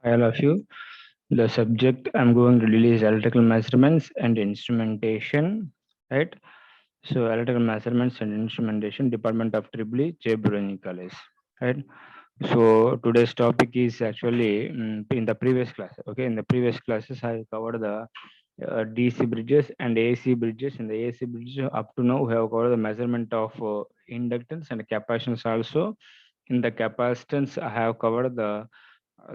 Hi, all of you. The subject I'm going to deal is electrical measurements and instrumentation, right? So, electrical measurements and instrumentation, Department of Tripoli, J. Burani College, right? So, today's topic is actually in the previous class. Okay, in the previous classes, I covered the DC bridges and AC bridges. In the AC bridges, up to now, we have covered the measurement of inductance and capacitance also. In the capacitance, I have covered the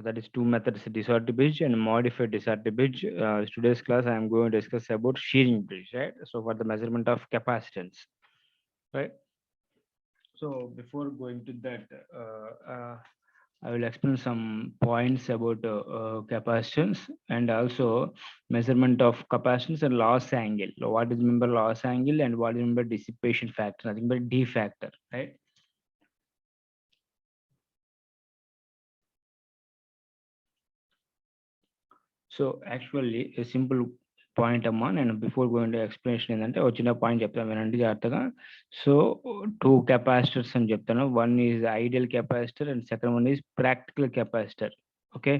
that is two methods, disorder bridge and modified disorder bridge. Today's class I am going to discuss about shearing bridge, right? So for the measurement of capacitance, right? So before going to that, I will explain some points about capacitance and also measurement of capacitance and loss angle. What is remember loss angle and what is remember dissipation factor? Nothing but D factor, right? So actually simple point అమ్మా, నేను before going to explanation ఏంటంటే ఒక చిన్న point చెప్తాను వినండి జాగ్రత్తగా. So two capacitors అని చెప్తాను. One is ideal capacitor and second one is practical capacitor. Okay,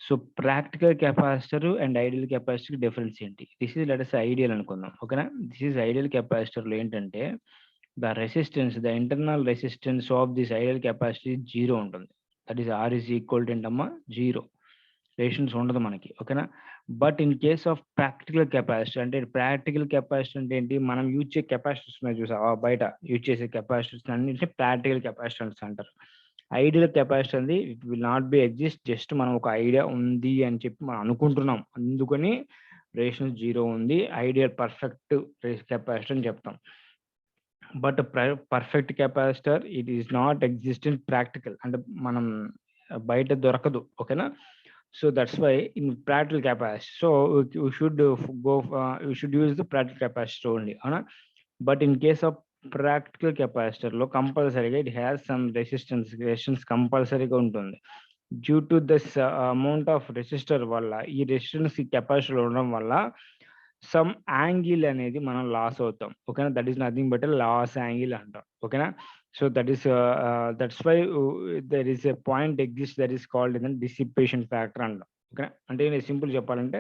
so practical capacitor and ideal capacitor difference ఏంటి? This is let us ideal అనుకుందాం, ఓకేనా? దిస్ ఈజ్ ఐడియల్ కెపాసిటర్లో ఏంటంటే the resistance, the internal resistance of this ideal capacity zero ఉంటుంది. That is R is equal to ఏంటమ్మా? Zero. రేషన్స్ ఉండదు మనకి, ఓకేనా? But in case of practical capacitor అంటే ప్రాక్టికల్ కెపాసిటర్ అంటే ఏంటి? మనం యూజ్ చేసే కెపాసిటర్స్ ఉన్నాయి చూసావా, బయట యూజ్ చేసే కెపాసిటర్స్ అన్నింటినీ ప్రాక్టికల్ కెపాసిటర్స్ అంటారు. ఐడియల్ కెపాసిటర్ అనేది it will not be exist. Just మనం ఒక ఐడియా ఉంది అని చెప్పి మనం అనుకుంటున్నాం, అందుకని రేషన్స్ జీరో ఉంది, ఐడియల్ పర్ఫెక్ట్ కెపాసిటర్ అని చెప్తాం. But perfect capacitor it is not exist in practical, అంటే మనం బయట దొరకదు, ఓకేనా? So that's why in practical capacitor, so we should we should use the practical capacitor only, but in case of practical capacitor lo compulsory it has some resistance compulsory గా ఉంటుంది. Due to this amount of resistor వల్ల, ఈ resistance capacitor ఉండడం వల్ల some angle అనేది మనం loss అవుతాం, ఓకేనా? That is nothing but loss angle అంటాం, ఓకేనా? So that is that's why there is a point exist that is called in dissipation factor అంటాం, ఓకేనా? అంటే నేను సింపుల్ చెప్పాలంటే,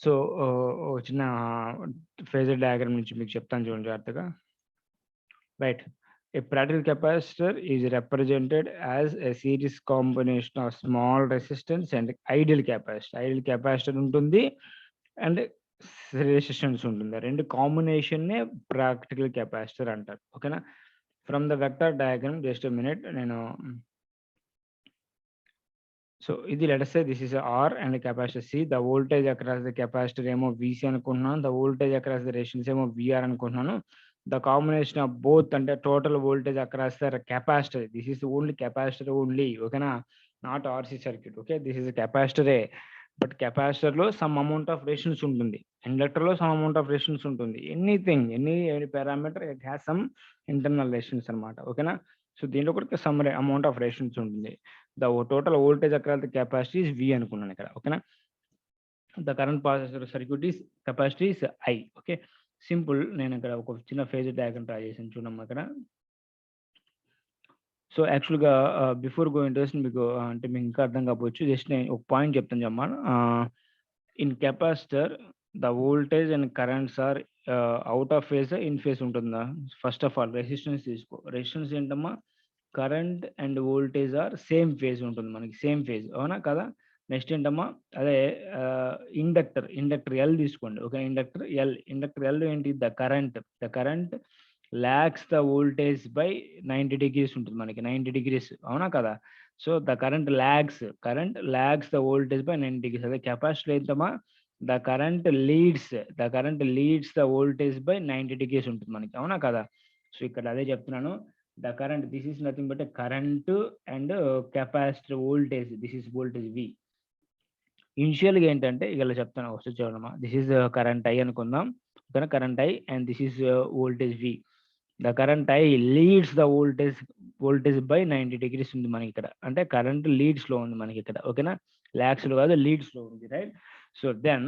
సో చిన్న ఫేజర్ డయాగ్రామ్ నుంచి మీకు చెప్తాను చూడండి జాగ్రత్తగా, right? A practical capacitor is represented as a series combination of small resistance and ideal capacitor. Ideal capacitor ఉంటుంది అండ్ రెసిస్టెన్స్ ఉంటుంది. రెండు కాంబినేషన్నే ప్రాక్టికల్ కెపాసిటర్ అంటారు, ఓకేనా? From the vector diagram, just minute, నేను సో ఇది let's say this is R and capacitor C. The voltage across the capacitor ఏమో VC అనుకుంటున్నాను, the voltage across the resistance ఏమో విఆర్ అనుకుంటున్నాను. ద కాంబినేషన్ ఆఫ్ బోత్ అంటే total voltage across the capacitor, this is only capacitor only, ఓకేనా? Not RC circuit, okay? This is కెపాసిటరే, but capacitor లో some amount of resistance ఉంటుంది, inductor లో some amount of resistance ఉంటుంది. Anything, any parameter it has some internal resistance అనమాట, ఓకేనా? So దీంట్లో కూడా సమ్ అమౌంట్ ఆఫ్ రెసిస్టెన్స్ ఉంటుంది. The total voltage across the capacity is V అనుకున్నాను ఇక్కడ, ఓకేనా? The current pass circuit is capacity is I, okay? Simple. నేను ఇక్కడ ఒక చిన్న ఫేజ్ డయాగ్రామ్ ట్రై చేసాను చూడమ్మా ఇక్కడ. సో యాక్చువల్గా బిఫోర్ గోయింగ్ టు మీకు అంటే మీకు ఇంకా అర్థం కావచ్చు, జస్ట్ నేను ఒక పాయింట్ చెప్తాను చెప్పమా. In capacitor the voltage and currents are out of phase, in phase ఉంటుందా? ఫస్ట్ ఆఫ్ ఆల్ రెసిస్టెన్స్ తీసుకో. రెసిస్టెన్స్ ఏంటమ్మా? Current and voltage are same phase ఉంటుంది మనకి, సేమ్ ఫేజ్, అవునా కదా? నెక్స్ట్ ఏంటమ్మా? అదే ఇండక్టర్ ఎల్ తీసుకోండి, ఓకే? ఇండక్టర్ ఎల్ ఏంటి? The current lags the voltage by 90 degrees ఉంటుంది మనకి, 90 degrees, అవునా కదా? So the current lags the voltage by 90 degrees. అదే కెపాసిటర్ ఏంటమ్మా? The current leads the voltage by 90 degrees ఉంటుంది మనకి, అవునా కదా? సో ఇక్కడ అదే చెప్తున్నాను, the current, this is nothing but current and capacitor voltage, this is voltage V. ఇనిషియల్గా ఏంటంటే ఇలా చెప్తాను ఒకసారి చూడమ్మా. దిస్ ఈస్ కరెంట్ ఐ అనుకుందాం, ఓకేనా? Current I and this is voltage V. The current I leads the voltage by 90 degrees ఉంది మనకి ఇక్కడ, అంటే కరెంట్ లీడ్స్ లో ఉంది మనకి ఇక్కడ, ఓకేనా? లాక్స్ లో కాదు, లీడ్స్ లో ఉంది, రైట్? సో దెన్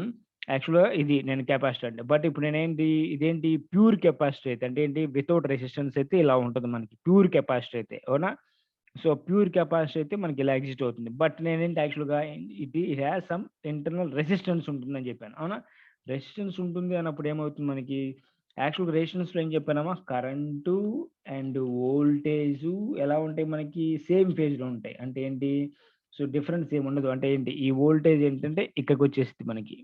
యాక్చువల్గా ఇది నేను కెపాసిటర్ అంటే, బట్ ఇప్పుడు నేనేంటి, ఇదేంటి ప్యూర్ కెపాసిటర్ అయితే, అంటే ఏంటి? వితౌట్ రెసిస్టెన్స్ అయితే ఇలా ఉంటుంది మనకి ప్యూర్ కెపాసిటర్ అయితే, అవునా? సో ప్యూర్ కెపాసిటీ అయితే మనకి ఇలా ఎగ్జిస్ట్ అవుతుంది. బట్ నేనేంటి యాక్చువల్‌గా it has some internal resistance ఉంటుందని చెప్పాను. అవునా? రెసిస్టెన్స్ ఉంటుంది అన్నప్పుడు ఏమవుతుంది మనకి యాక్చువల్‌గా రెసిస్టెన్స్‌లో ఏం చెప్పానమ్మా కరెంటు అండ్ వోల్టేజు ఎలా ఉంటాయి మనకి సేమ్ ఫేజ్‌లో ఉంటాయి. అంటే ఏంటి? సో డిఫరెన్స్ ఏమి ఉండదు. అంటే ఏంటి? ఈ వోల్టేజ్ ఏంటంటే ఇక్కడికొచ్చేసిద్ది మనకి.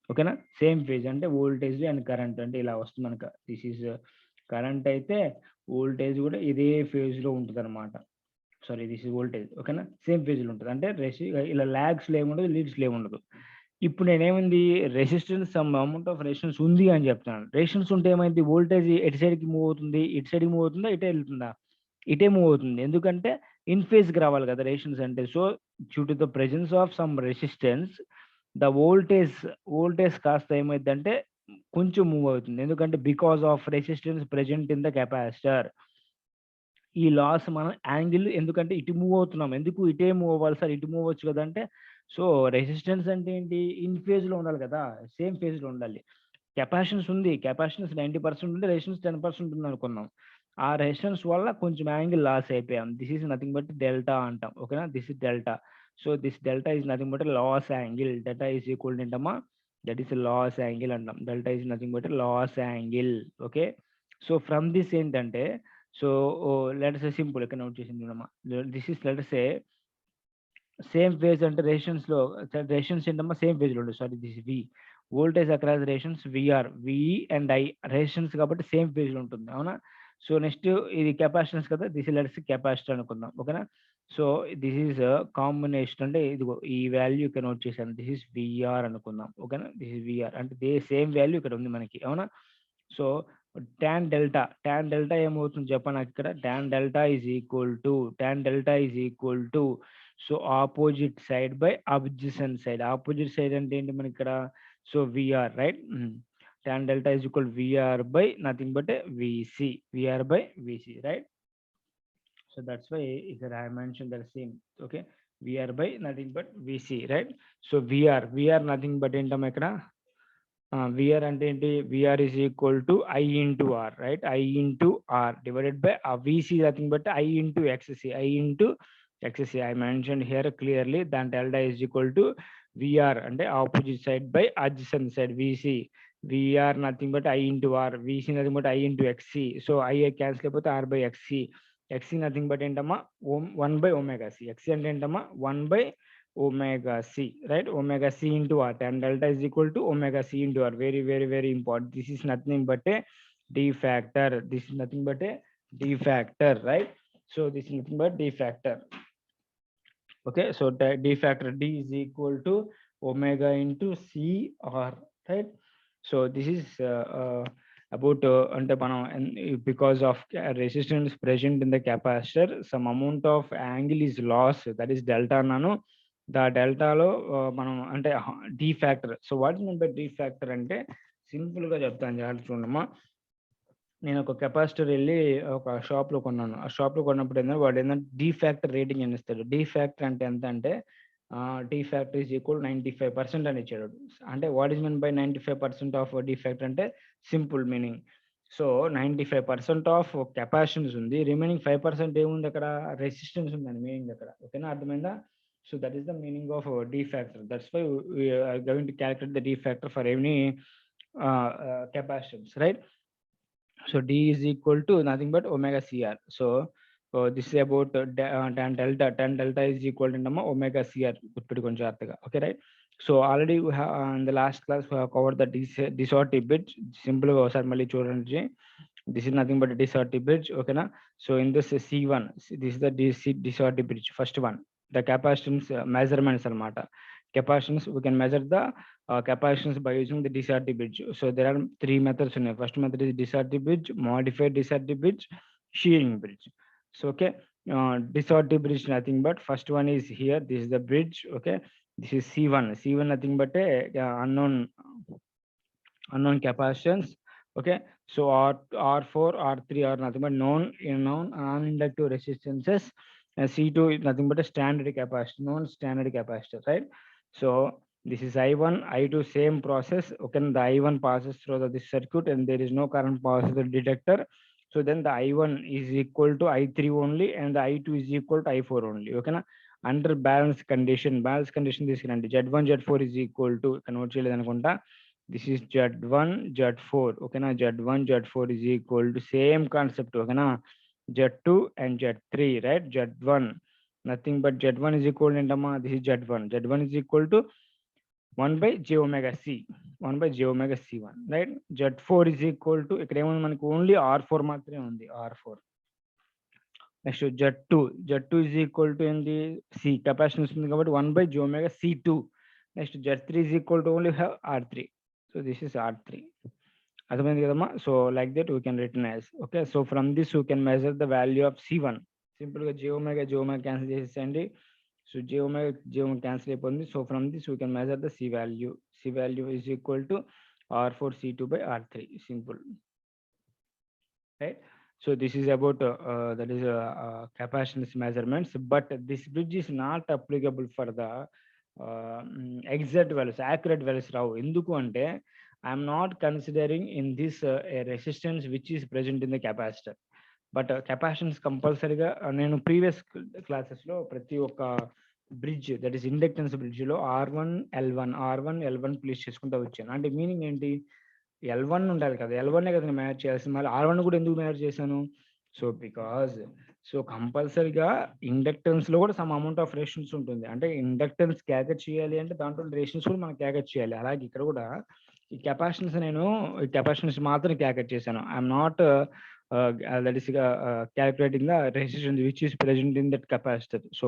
ఓకేనా? సేమ్ ఫేజ్ అంటే వోల్టేజ్ అండ్ కరెంట్ అంటే ఇలా వస్తుంది మనకు. దిస్ ఈజ్ కరెంట్ అయితే వోల్టేజ్ కూడా ఇదే ఫేజ్‌లో ఉంటదన్నమాట. సారీ దిస్ ఇస్ వోల్టేజ్ ఓకేనా సేమ్ ఫేజ్‌లో ఉంటది. అంటే ఇలా లాగ్స్‌లో ఏముండదు, లీడ్స్‌లో ఏముండదు. ఇప్పుడు నేనేముంది resistance some amount of resistance ఉంది అని చెప్తున్నాను. రెసిస్టెన్స్ ఉంటే ఏమైద్ది వోల్టేజ్ ఎటు సైడ్‌కి మూవ్ అవుతుంది? ఇటు సైడ్‌కి మూవ్ అవుతుందా? ఇటే ఎళ్తుందా? ఇటే మూవ్ అవుతుంది. ఎందుకంటే ఇన్ ఫేజ్‌కి రావాలి కదా! రెసిస్టెన్స్ అంటే. So due to the presence of some resistance the voltage కాస్త ఏమైద్దంటే కొంచెం మూవ్ అవుతుంది. ఎందుకంటే because of resistance present in the capacitor. ఈ లాస్ మనం యాంగిల్ ఎందుకంటే ఇటు మూవ్ అవుతున్నాం. ఎందుకు ఇటే మూవ్ అవ్వాలి సార్ ఇటు మూవ్ అవ్వచ్చు కదా! అంటే సో రెసిస్టెన్స్ అంటే ఏంటి? ఇన్ ఫేజ్‌లో ఉండాలి కదా! సేమ్ ఫేజ్‌లో ఉండాలి. కెపాసిటెన్స్ ఉంది. కెపాసిటెన్స్ 90% ఉంటే రెసిస్టెన్స్ 10% ఉందనుకుందాం. ఆ రెసిస్టెన్స్ వల్ల కొంచెం యాంగిల్ లాస్ అయిపోయాం. This is nothing but delta అంటాం. ఓకేనా? This is delta. So this delta is nothing but loss angle. Delta is equal to ఏంటమ్మా? దట్ ఈస్ లాస్ యాంగిల్ అంటాం. Delta is nothing but loss angle. Okay. So from this ఏంటంటే so let us say simple ఇక్కడ note చేసింది చూడమ్మా. This is let us say same phase అంటే resistance ఏంటమ్మా same ఫేజ్‌లో ఉంటది. Sorry this we. Voltage across resistance VR. V and I resistance కాబట్టి same ఫేజ్‌లో ఉంటుంది. అవునా? సో నెక్స్ట్ ఇది కెపాసిటెన్స్ కదా! దిస్ లెట్స్ కెపాసిటర్ అనుకుందాం. ఓకేనా? సో దిస్ ఈస్ కాంబినేషన్ అంటే ఇదిగో ఈ వాల్యూ ఇక్కడ నోట్ చేశాను. దిస్ ఈస్ వీఆర్ అనుకుందాం. ఓకేనా? దిస్ ఈస్ వీఆర్ అంటే సేమ్ వాల్యూ ఇక్కడ ఉంది మనకి. అవునా? సో టాన్ డెల్టా ఏమవుతుంది చెప్పండి నాకిక్కడ? Tan delta is equal to so opposite side by adjacent side. Opposite side అంటే ఏంటి మనకిక్కడ? So VR right? Tan delta is equal VR by nothing but VC. VR by VC right? So that's why here I mentioned the same. Okay. VR by nothing but VC, right? So VR nothing but ఏంటమ్మా ఇక్కడ? VR అంటే ఏంటి? VR is equal to I into R, right? I into R divided by VC nothing but I into XC. I mentioned here clearly that delta is equal to VR అంటే opposite side by adjacent side VC. VR nothing but I into R. VC nothing but I into XC. So I cancel అయిపోతే R by XC. XC nothing but ఏంటమ్మా 1/ωc. XC అంటే ఏంటమ్మా 1/ωc, right? ωc into r. Tan delta is equal to ωc into r. Very very very important. This is nothing but a d factor. Right? So this is nothing but d factor. Okay, so d factor d is equal to omega into cr, right? So this is about అంటే మనం because of resistance present in the capacitor some amount of angle is lost, that is delta అన్నాను. డెల్టాలో మనం అంటే d factor. So what is mean by d factor అంటే simple గా చెప్తాను జాగ్రత్త చూడమ్మా. నేను ఒక కెపాసిటర్ వెళ్ళి ఒక షాప్‌లో కొన్నాను. ఆ షాప్‌లో కొన్నప్పుడు ఏందంటే వాడు ఏందంటే డి ఫ్యాక్టర్ రేటింగ్ అని ఇస్తాడు. డి ఫ్యాక్టర్ అంటే ఎంత అంటే డి ఫ్యాక్టర్ ఈజ్ ఈక్వల్ 95% అని ఇచ్చాడు. అంటే what is mean by 95% of D factor అంటే simple meaning. So 95% of capacitance ఉంది. రిమైనింగ్ 5% ఏముంది అక్కడ? రెసిస్టెన్స్ ఉందని మీనింగ్ అక్కడ. ఓకేనా? అర్థమైందా? So that is the meaning of D factor. That's why we are going to calculate the D factor for any capacitance, right? So d is equal to nothing but omega cr. So this is about tan delta. Tan delta is equal to omega cr. గుర్తుపెట్టుకొని జాగ్రత్తగా. Okay, right? So already we have in the last class we have covered the disorderly bridge. Simple గా ఒకసారి మళ్ళీ చూడండి. This is nothing but a disorderly bridge. Okay na? So in this C1, this is the disorderly bridge. First one, the capacitance measurements అన్నమాట. Capacitance we can measure the capacitance by using the disorderly bridge. So there are three methods in it. First method is disorderly bridge, modified disorderly bridge, shearing bridge. So okay, disorderly bridge nothing but first one is here. This is the bridge. Okay, this is C1. C1 nothing but a unknown capacitance. Okay, so R4, R3 are nothing but known non-inductive resistances. C2 is nothing but a standard capacitor, known standard capacitor, right? So this is I1, I2 same process. Okay, the I1 passes through this circuit and there is no current passes through the detector. So then the I1 is equal to I3 only, and the I2 is equal to I4 only. Okay na? Under balance condition తీసుకురండి. Z1 Z4 is equal to ఇక్కడ note చేయలేదు అనుకుంటా. This is Z1 Z4. Okay na? Z1 Z4 is equal to same concept. Okay na? Z2 and Z3, right? Z1 nothing but Z1 is equal to ఏంటమ్మా, this is Z1. Z1 is equal to 1 by j omega c, 1 by j omega c1, right? Z4 is equal to ఇక్కడ ఏముంది మనకు only R4 మాత్రమే ఉంది, R4. Next Z2 is equal to ఏంది, C capacitance ఉంది కాబట్టి 1 by j omega c2. Next Z3 is equal to only have R3. So this is R3. అర్థమైంది కదమ్మా? So like that we can written as. Okay, so from this you can measure the value of C1. సింపుల్గా j omega cancel చేసేసండి. So j omega cancel అయిపోయింది. So from this we can measure the C value. C value is equal to R4 C2 by R3. Simple, right? So this is about that is capacitance measurements, but this bridge is not applicable for the exact values, accurate values రావు. ఎందుకు అంటే I am not considering in this a resistance which is present in the capacitor. But capacitance కంపల్సరీగా నేను previous క్లాసెస్లో ప్రతి ఒక్క bridge, that is inductance బ్రిడ్జ్లో R1 L1 place చేసుకుంటూ వచ్చాను. అంటే మీనింగ్ ఏంటి, L1 ఉండాలి కదా, L1 కదా నేను మ్యాచ్ చేయాల్సింది, మళ్ళీ R1 కూడా ఎందుకు మ్యాచ్ చేశాను? సో బికాజ్ కంపల్సరీగా ఇండక్టెన్స్ లో కూడా సమ్ అమౌంట్ ఆఫ్ రెసిస్టెన్స్ ఉంటుంది. అంటే ఇండక్టెన్స్ క్యాకెట్ చేయాలి అంటే దాంట్లో రెసిస్టెన్స్ కూడా మనం క్యాకెట్ చేయాలి. అలాగే ఇక్కడ కూడా ఈ కెపాసిటెన్స్ మాత్రం క్యాకెట్ చేశాను. I'm not that is calculating the resistance which is present in that capacitor. So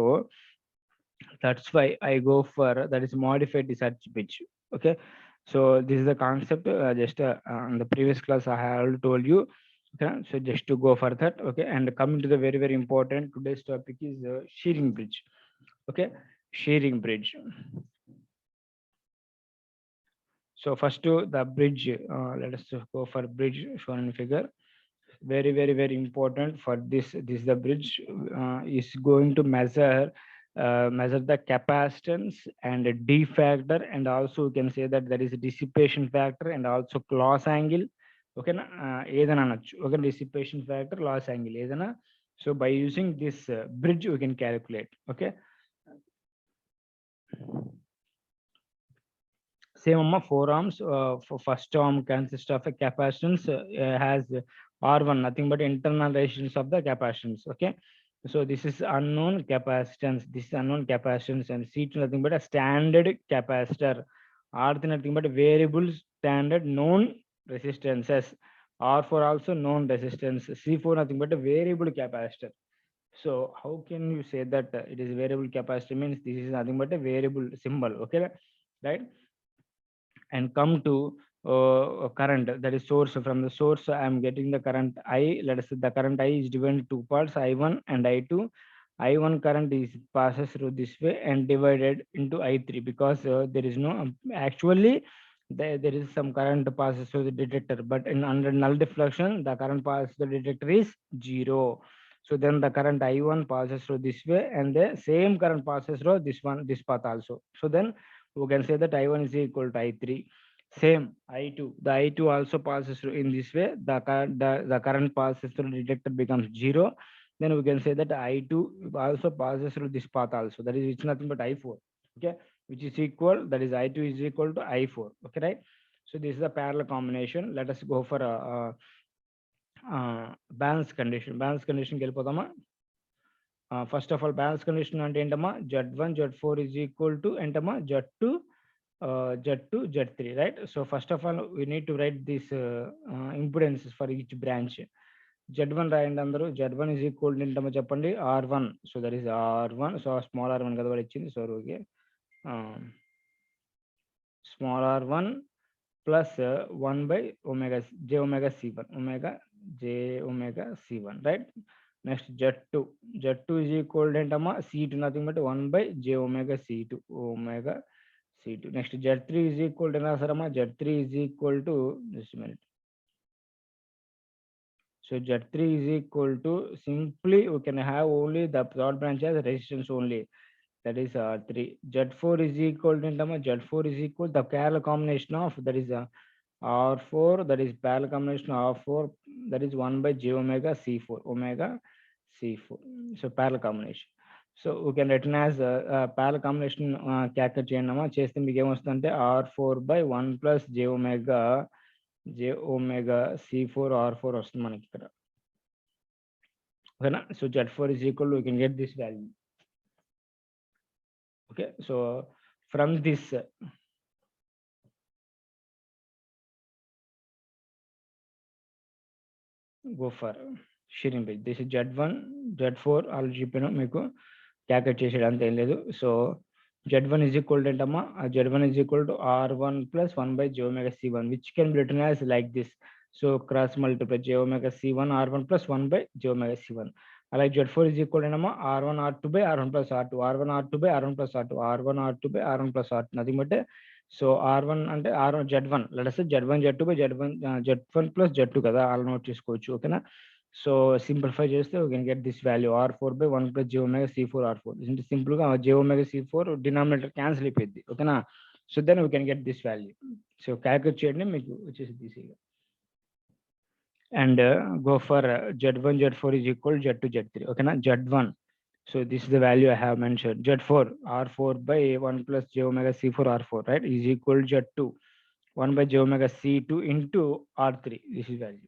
that's why I go for that is modified discharge bridge. Okay, so this is the concept. Just in the previous class I have already told you. Okay, so just to go for that. Okay, and coming to the very very important today's topic is shearing bridge. Okay, shearing bridge. So first the bridge, let us go for bridge shown in figure. Very very very important for this is the bridge is going to measure the capacitance and D factor, and also you can say that there is a dissipation factor and also loss angle. Okay na, ఏదైనా అనొచ్చు. Okay, dissipation factor, loss angle ఏదైనా. So by using this bridge we can calculate. Okay, same amma 4 ohms. For first ohm consists of a capacitance has R1, nothing but internal resistance of the capacitance. Okay, so this is unknown capacitance, and C2 nothing but a standard capacitor. R3 nothing but variable standard known resistances. R4 also known resistance. C4 nothing but a variable capacitor. So how can you say that it is variable capacitor? Means this is nothing but a variable symbol. Okay, right? And come to current, that is source. From the source I am getting the current I. Let us say the current I is divided into 2 parts, I1 and I2. I1 current is passes through this way and divided into I3, because there is no actually there is some current passes through the detector, but in under null deflection the current passes through the detector is 0. So then the current I1 passes through this way, and the same current passes through this path also. So then we can say that I1 is equal to I3. Same I2, the I2 also passes through in this way. The current passes through the detector becomes 0. Then we can say that I2 also passes through this path also. That is, it's nothing but I4. Okay, which is equal, that is I2 is equal to I4. Okay, right? So this is a parallel combination. Let us go for a balance condition. Balance condition కి వెళ్ళిపోదామా? First of all balance condition అంటే ఏంటమ్మా, Z1 Z4 is equal to ఏంటమ్మా Z2 Z3, right? So first of all we need to write this impedances for each branch. Z1 రాయండి అందరూ. Z1 is equal to ఏంటమ్మా చెప్పండి, R1. So that is R1. So small r1 కదా వాడు ఇచ్చింది. So okay, small r1 plus 1 by j omega c1, right? Next Z2 is equal to ఏంటమ్మా C2, nothing but 1 by j omega c2. Next Z3 is equal to రాసారమ్మా, Z3 is equal to, just a minute. So Z3 is equal to, simply we can have only the third branch as resistance only, that is R3. Z4 is equal to ఏంటమ్మా, Z4 is equal the parallel combination of, that is R4, that is parallel combination of R4, that is 1 by j omega C4, omega C4. So parallel combination. So we can written as parallel combination calculate చేయండి చేస్తే మీకు ఏమొస్తుందంటే R4 by 1 plus j omega C4 R4 వస్తుంది మనకి ఇక్కడ. ఓకేనా? So Z4 is equal to, we can get this value. Okay, so from this go for shearing bridge. This is Z1, Z4 already చెప్పాను మీకు క్యాల్కులేట్ చేసేయడానికి ఏం లేదు. So Z1 is equal to ఏంటమ్మా, Z1 is equal to R1 plus 1 by j omega C1, which can be written as like this. So cross multiply j omega C1 R1 plus 1 by j omega C1. అలాగే Z4 is equal to ఏంటమ్మా R1 R2 by R1 plus R2, R1 R2 by R1 plus R2, R1 R2 by R1 plus R2, nothing but so R1 అంటే R1 Z1, let us say Z1 Z2 by Z1 plus Z2 కదా, అలా note చేసుకోవచ్చు. ఓకేనా? So simplify చేస్తే we can get this value R4 by 1 plus j omega C4 R4. అంటే simple గా j omega C4 denominator cancel అయిపోయింది. ఓకేనా? So then we can get this value. So calculate చేయండి మీకు వచ్చేసి ఈజీగా. And go for Z1 Z4 is equal to Z2 Z3. ఓకేనా? Z1, so this is the value I have mentioned. Z4 R4 by 1 plus j omega C4 R4, right, is equal to Z2 1 by j omega C2 into R3. This is value.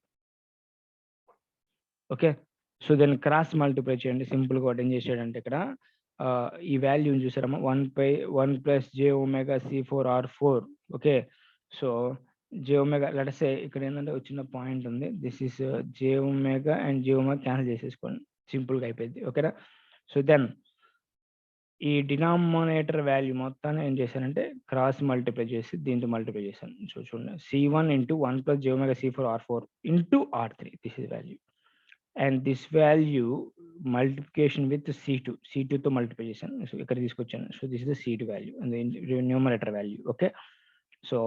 Okay, so then cross multiply చేయండి. Simple గా ఏం చేసాడంటే ఇక్కడ ఈ వాల్యూని చూసారమ్మా 1 plus j omega C4 R4. Okay, so j omega, let us say ఇక్కడ ఏంటంటే వచ్చిన పాయింట్ ఉంది, this is j omega and j omega cancel చేసేసుకోండి, సింపుల్ గా అయిపోయింది. ఓకేనా? సో దెన్ ఈ డినామినేటర్ వాల్యూ మొత్తాన్ని ఏం చేశానంటే క్రాస్ మల్టిప్లై చేసి దీంతో మల్టిప్లై చేశాను. సో చూడండి, C1 into 1 plus j omega C4 R4 into R3, this is value. And this value multiplication with C2 తో మల్టిప్లై చేశాను. సో ఇక్కడ తీసుకొచ్చాను. So this is the C2 value and numerator value. Okay, so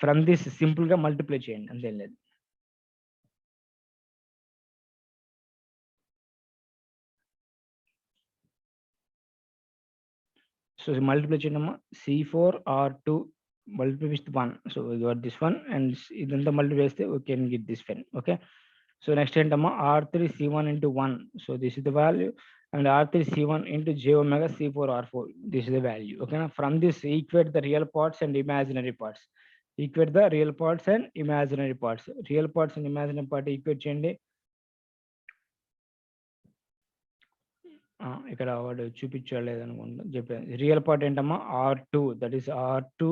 from this simple గా multiply చేయండి, అంతేం లేదు. So multiply చేయండి C4 R2 multiply with 1. So we got this one, and ఇదంతా multiply చేస్తే we can get this one. Okay, so next ఏంటమ్మా R3 C1 into 1. So this is the value, and R3 C1 into j omega C4 R4. This is the value. Okay, now from this equate the real parts and imaginary parts. Equate the real parts and imaginary parts. Real parts and imaginary part equate చేయండి. ఇక్కడ వాడు చూపించలేదు అనుకుంటా, చెప్పాను. Real part ఏంటమ్మా R2, that is R2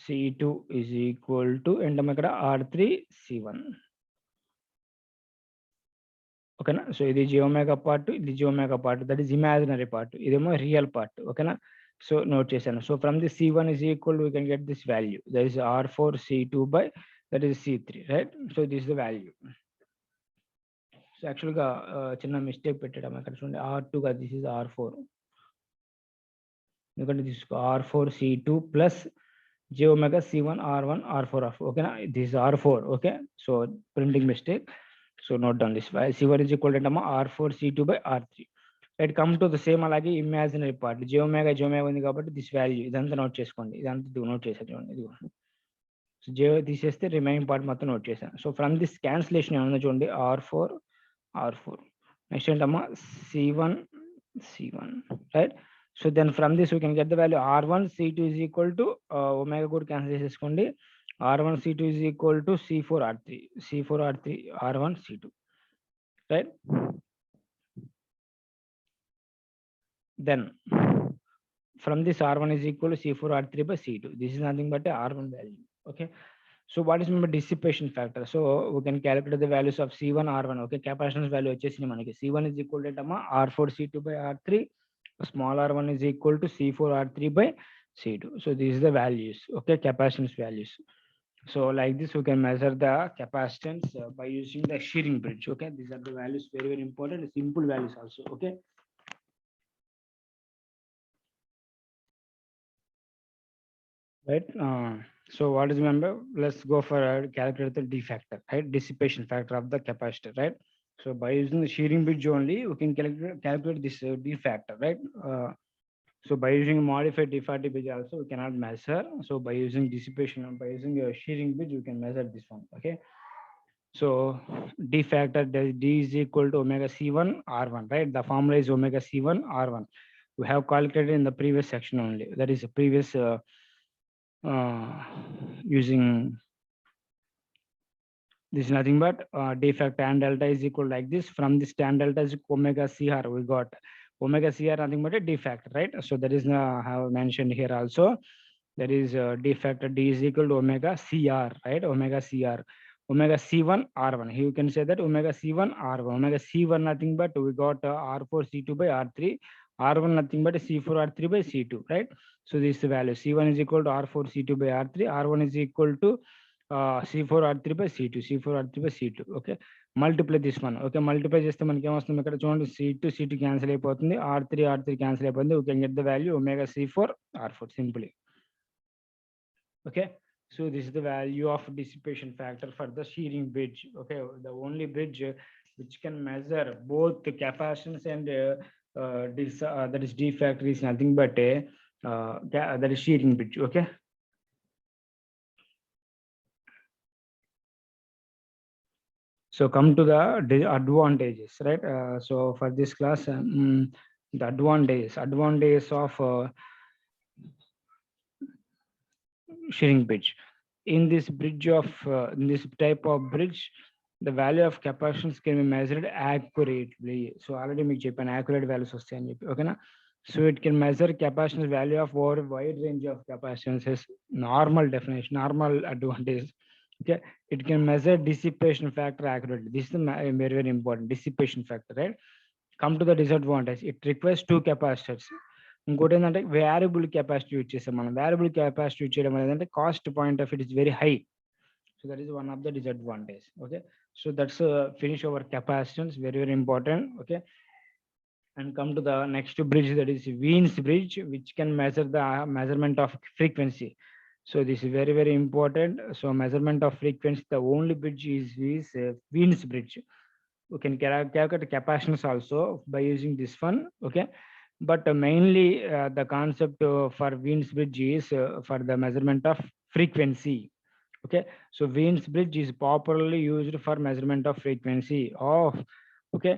C2 is equal to ఏంటమ్మా ఇక్కడ R3 C1. ఓకేనా? సో ఇది j omega పార్ట్, ఇది j omega part, that is imaginary part, ఇదేమో రియల్ పార్ట్. ఓకేనా? సో నోట్ చేశాను. So from the C1 is equal, we can get this value, that is R4 C2 by that is C3, right? So this is the value. So యాక్చువల్గా చిన్న mistake పెట్టాము అక్కడ చూడండి, R2 గా this is R4, ఎందుకంటే తీసుకో R4 C2 plus j omega C1 R1 R4 R4. ఓకేనా? This is R4. Okay, so printing mistake. So note down this C1 is equal to R4 C2 by R3. Right, come to the same. అలాగే imaginary part j omega ఉంది కాబట్టి this value, ఇదంతా note చేసుకోండి, ఇదంతా note చేశాను చూడండి. ఇది so j తీసేస్తే రిమైనింగ్ పార్ట్ మొత్తం నోట్ చేశాను. సో ఫ్రమ్ దిస్ క్యాన్సిలేషన్ ఏమన్నా చూడండి, R4 నెక్స్ట్ ఏంటమ్మా C1 right. So then from this we can get the value R1 C2 is equal to omega కూడా క్యాన్సిల్ చేసేసుకోండి, R1 C2 is equal to C4 R3 R1 C2, right? Then from this R1 is equal to C4 R3 by C2. This is nothing but a R1 value. Okay, so what is meant by dissipation factor? So we can calculate the values of C1 R1. Okay, capacitance value వచ్చేసింది మనకి. C1 is equal to R4 C2 by R3, small r1 is equal to C4 R3 by C2. So these are the values. Okay, capacitance values. So like this we can measure the capacitance by using the shearing bridge. Okay, these are the values, very very important, simple values also. Okay, right? So what is, remember, let's go for calculate the D factor, right? Dissipation factor of the capacitor, right? So by using the shearing bridge only we can calculate this D factor, right? So by using modified diffractive bridge also we cannot measure. So by using dissipation and by using a shearing bridge we can measure this one. Okay. So D factor D is equal to omega C1 R1, right? The formula is omega C1 R1. We have calculated in the previous section only. That is a previous using this is nothing but D factor tan delta is equal like this. From this tan delta is omega CR. We got omega CR nothing but a D factor, right? So that is have mentioned here also. That is D factor D is equal to omega CR, right? Omega CR. Omega C1 R1. Here you can say that omega C1 R1. Omega C1 nothing but we got R4 C2 by R3. R1 nothing but C4 R3 by C2, right? So this is the value. C1 is equal to R4 C2 by R3. R1 is equal to C4 R3 by C2. C4 R3 by C2. Okay. Multiply this one. Okay. Multiply చేస్తే మనకి ఏమొస్తుంది ఇక్కడ చూడండి C2 C2 cancel అయిపోతుంది. R3 cancel అయిపోతుంది. We can get the value omega C4 R4 simply. Okay. So this is the value of dissipation factor for the shearing bridge. Okay, the only bridge which can measure both the capacitance and that is D factor is nothing but a that is shearing bridge. Okay. So come to the advantages, right? So for this class, the advantages of shearing bridge. In this bridge of in this type of bridge, the value of capacitance can be measured accurately. So already make an accurate values vastayani cheppi, okay na? So it can measure capacitance value of over a wide range of capacitances. Normal definition, normal advantage. Okay, it can measure dissipation factor accurately. This is the very very important dissipation factor, right? Come to the disadvantage. It requires two capacitors. ఇంకోటి ఏంటంటే variable capacity use చేస్తాం మనం. Variable capacity use చేయడం అనేది అంటే cost point of it is very high. So that is one of the disadvantage. Okay, so that's finish hour capacitance, very very important. Okay, and come to the next bridge, that is Wien's bridge, which can measure the measurement of frequency. So this is very very important. So measurement of frequency, the only bridge is Wien's bridge. We can calculate capacitance also by using this one. Okay, but mainly the concept for Wien's bridge is for the measurement of frequency. Okay, so Wien's bridge is popularly used for measurement of frequency of. Okay,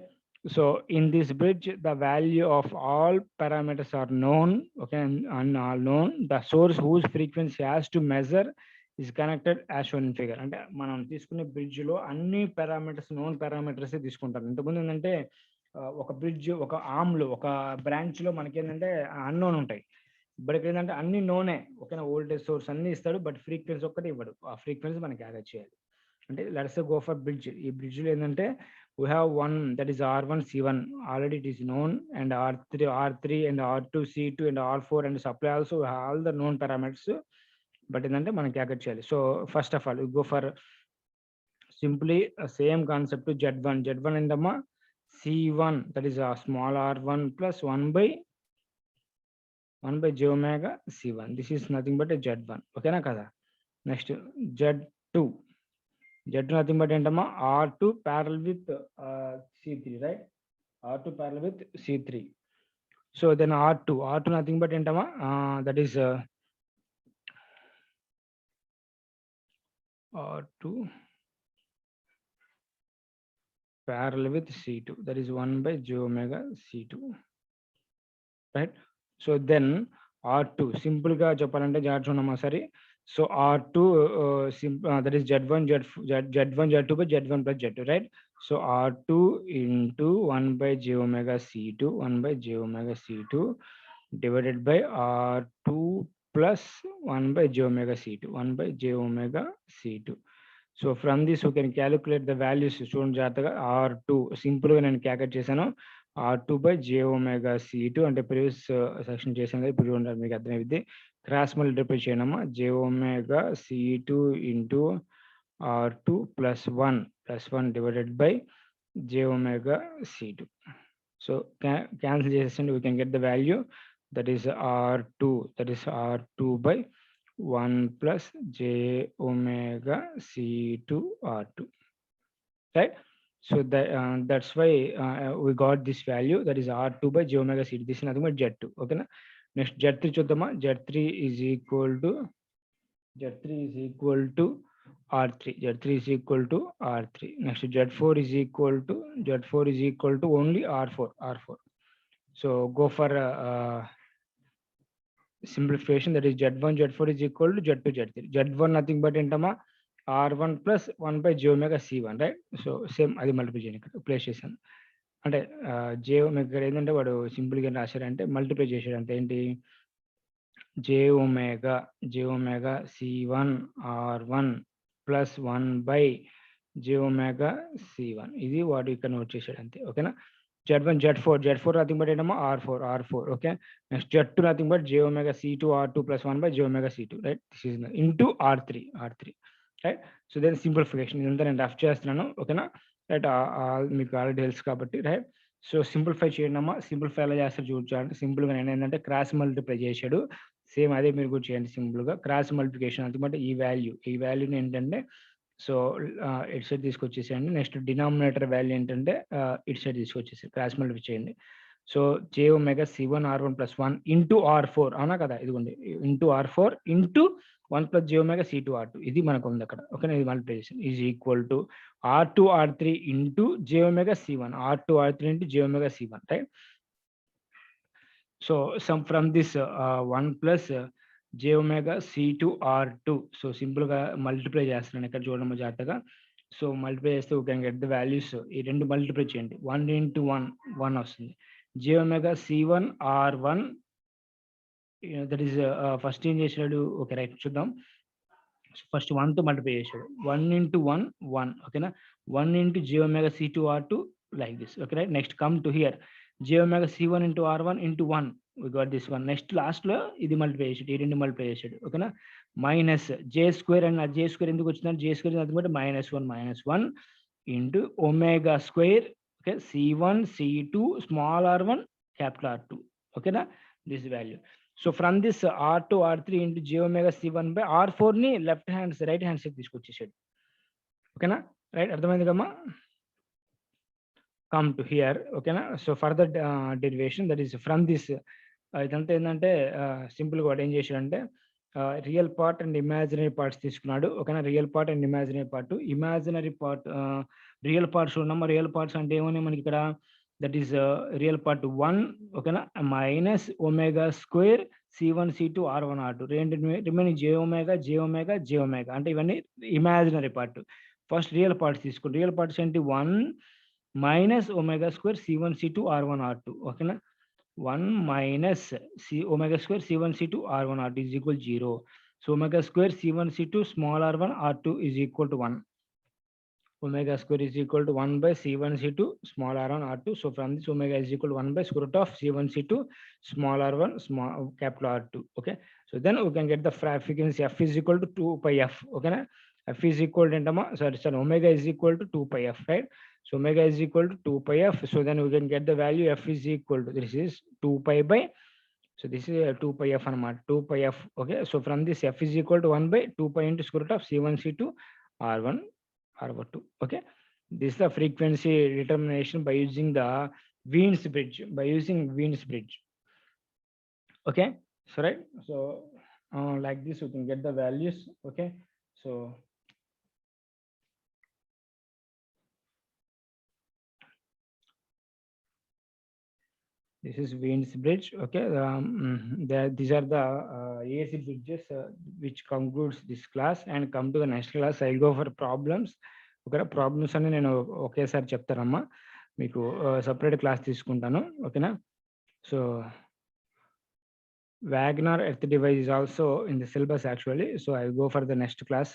so in this bridge the value of all parameters are known. Okay, and all known. The source whose frequency has to measure is connected as shown in figure. అంటే మనం తీసుకునే bridge లో అన్ని parameters known parameters తీసుకుంటాం. ఇంతకుముందు ఏంటంటే ఒక bridge ఒక ఆర్మ్ లో ఒక బ్రాంచ్ లో మనకి ఏంటంటే అన్నోన్ ఉంటాయి. ఇప్పుడు ఇక్కడ ఏంటంటే అన్ని నోనే. ఓకేనా, వోల్టేజ్ సోర్స్ అన్ని ఇస్తాడు, బట్ ఫ్రీక్వెన్సీ ఒక్కటి ఇవ్వడు. ఆ ఫ్రీక్వెన్సీ మనకి యాడ్ చేయాలి. అంటే లెట్స్ గో ఫర్ బ్రిడ్జ్. ఈ బ్రిడ్జ్ లో ఏంటంటే we have one, that is R1 C1 already it is known, and R3 and R2 C2 and R4 and supply also have all the known parameters, but ఏంటంటే మనం calculate చేయాలి. So first of all go for simply same concept. Z1 ఏంటమ్మా C1, that is a small r1 plus 1 by j omega C1. This is nothing but a Z1. ఓకేనా కదా? Next Z2 nothing but ఏంటమ్మా R2 parallel with C3, right? R2 parallel with C3. So then R2 nothing but ఏంటమ్మా that is R2 parallel with C2, that is 1 by j omega C2, right? So then R2 simple గా చెప్పాలంటే జాగ్రత్తగా సరే. So R2 that is Z1 Z2 by Z1 plus Z2, right? So R2 into 1 by j omega C2, 1 by j omega C2 divided by R2 plus 1 by j omega C2, 1 by j omega C2. So from this we can calculate the values. చూడండి జాగ్రత్తగా. R2 simple గా నేను calculate చేశాను. R2 by j omega C2 అంటే previous section చేశాను కదా, ఇప్పుడు చూడండి మీకు అర్థమైంది. క్రాస్ మల్టిప్లై చేయడమా j omega C2 into R2 plus 1 divided by j omega C2. So cancel చేసేసి we can get the value, that is R2 by 1 plus j omega C2 R2, right? So that's why we got this value, that is R2 by j omega C2. This is nothing but Z2. Okay na? Next Z3 చూద్దామా. Z3 is equal to R3. Z3 is equal to R3. Next Z4 is equal to only R4. So go for simplification, that is Z4 is equal to Z2 Z3. Z1 nothing but entama R1 plus 1 by j omega C1, right? So same అది multiply చేయండి, ఇక్కడ place చేశాను. అంటే j omega ఏంటంటే వాడు simple గా రాశారంటే multiply చేశాడు అంటే ఏంటి, j omega C1 R1 plus 1 by j omega C1, ఇది వాడు ఇక్కడ నోట్ చేశాడు అంతే. ఓకేనా. Z4 nothing but ఏంటమ్మా R4. Okay. Next Z2 nothing but j omega C2 R2 plus 1 by j omega C2, right? This is into R3, right? So then simplification ఇదంతా నేను rough చేస్తున్నాను. ఓకేనా. రైట్, మీకు ఆల్రెడీ తెలుసు కాబట్టి, రైట్. సో సింప్లిఫై చేయండి అమ్మా. సింప్లిఫై ఎలా చేస్తారు చూడండి. సింపుల్గా నేను ఏంటంటే క్రాస్ మల్టిప్లై చేశాడు, సేమ్ అదే మీరు కూడా చేయండి సింపుల్గా. క్రాస్ మల్టిప్లికేషన్ అందుకంటే ఈ వాల్యూని ఏంటంటే సో ఇటు సైడ్ తీసుకొచ్చేసేయండి. నెక్స్ట్ డినామినేటర్ వాల్యూ ఏంటంటే ఇటు సైడ్ తీసుకొచ్చేసి క్రాస్ మల్టిప్లై చేయండి. So j omega C1 R1 plus 1 into R4, అవునా కదా, ఇదిగోండి into R4 into 1 plus j omega C2 R2, ఇది మనకు ఉంది అక్కడ. ఓకేనా. ఇది multiplication is equal to R2 R3 into j omega C1, R2 R3 into j omega C1, right. So sum from this 1 plus j omega C2 R2. So simple గా multiply చేస్తున్నాను ఇక్కడ చూడడం జాగ్రత్తగా. సో మల్టిప్లై చేస్తే you can get the values. ఈ రెండు multiply చేయండి, 1 into 1 వస్తుంది. j omega C1 R1, that is first ఏం చేశాడు, ఓకే రైట్ చూద్దాం. ఫస్ట్ 1 తో మల్టిప్లై చేశాడు, 1 into 1. ఓకేనా. 1 into j omega C2 R2 like this. Okay, right. Next come to here, j omega C1 into R1 into 1. We got this one. Next last లో ఇది multiply చేసాడు, ఈ రెండు multiply చేసాడు. ఓకేనా. Minus j square and j square ఎందుకు వచ్చిందంటే j square అందుకంటే -1 into omega square. Okay. C1 C2 small r1 capital R2. ఓకేనా. This value. So from this R2 R3 into j omega C1 by R4 ని right hand side తీసుకొచ్చేసాడు. ఓకేనా. Right, అర్థమైంది కమ్మా. come to here. ఓకేనా. So further derivation, that is from this, ఇదంతా ఏంటంటే సింపుల్గా వాడు ఏం చేశాడంటే real part and imaginary parts తీసుకున్నాడు. ఓకేనా. Real part and imaginary part. Imaginary part real parts ఉన్నామా, రియల్ పార్ట్స్ అంటే ఏమన్నా మనకి ఇక్కడ, దట్ ఈస్ రియల్ పార్ట్ 1. ఓకేనా. Minus omega square C1 C2 R1 R2 remaining j omega అంటే ఇవన్నీ imaginary part. First real parts తీసుకోండి. రియల్ పార్ట్స్ ఏంటి, 1 minus omega square C1 C2 R1 R2. ఓకేనా. 1 minus omega square C1 C2 R1 R2 is equal 0. So omega square C1 C2 small r1 R2 is equal to 1. Omega square is equal to 1 by C1 C2 small r1 R2. So from this omega is equal to 1 by square root of C1 C2 small r1 small capital R2. Okay. So then we can get the frequency f is equal to 2 pi f. Okay. F is equal to omega is equal to 2 pi f, right? So omega is equal to 2 pi f. So then we can get the value f is equal to, this is 2 pi by, so this is 2 pi f anamata, 2 pi f. Okay. So from this f is equal to 1 by 2 pi into square root of C1 C2 R1 R2. Okay. This is the frequency determination by using the Wien's bridge. Okay. So right. So like this we can get the values. Okay. So this is Wien's bridge. Okay. These are the AC bridges which concludes this class, and come to the next class I'll go for problems. Okay. Problems అని నేను ఒకేసారి చెప్తానమ్మా, మీకు separate class తీసుకుంటాను. ఓకేనా. So Wagner earth device is also in the syllabus actually. So I will go for the next class.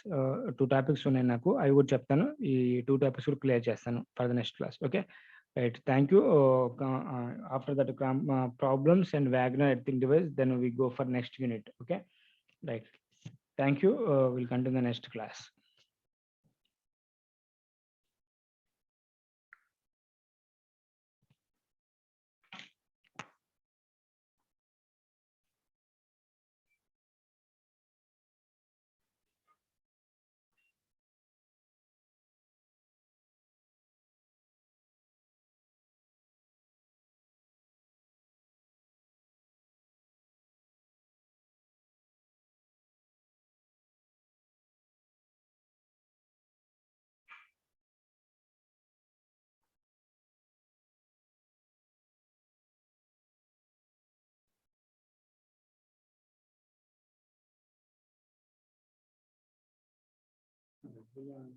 2 topics ఉన్నాయి నాకు, అవి కూడా చెప్తాను. ఈ 2 topics కూడా క్లియర్ చేస్తాను for the next class. Okay. Right. Thank you. After that problems and Wagner earthing device, then we go for next unit. Okay. Right. Thank you. We'll continue the next class. Brilliant.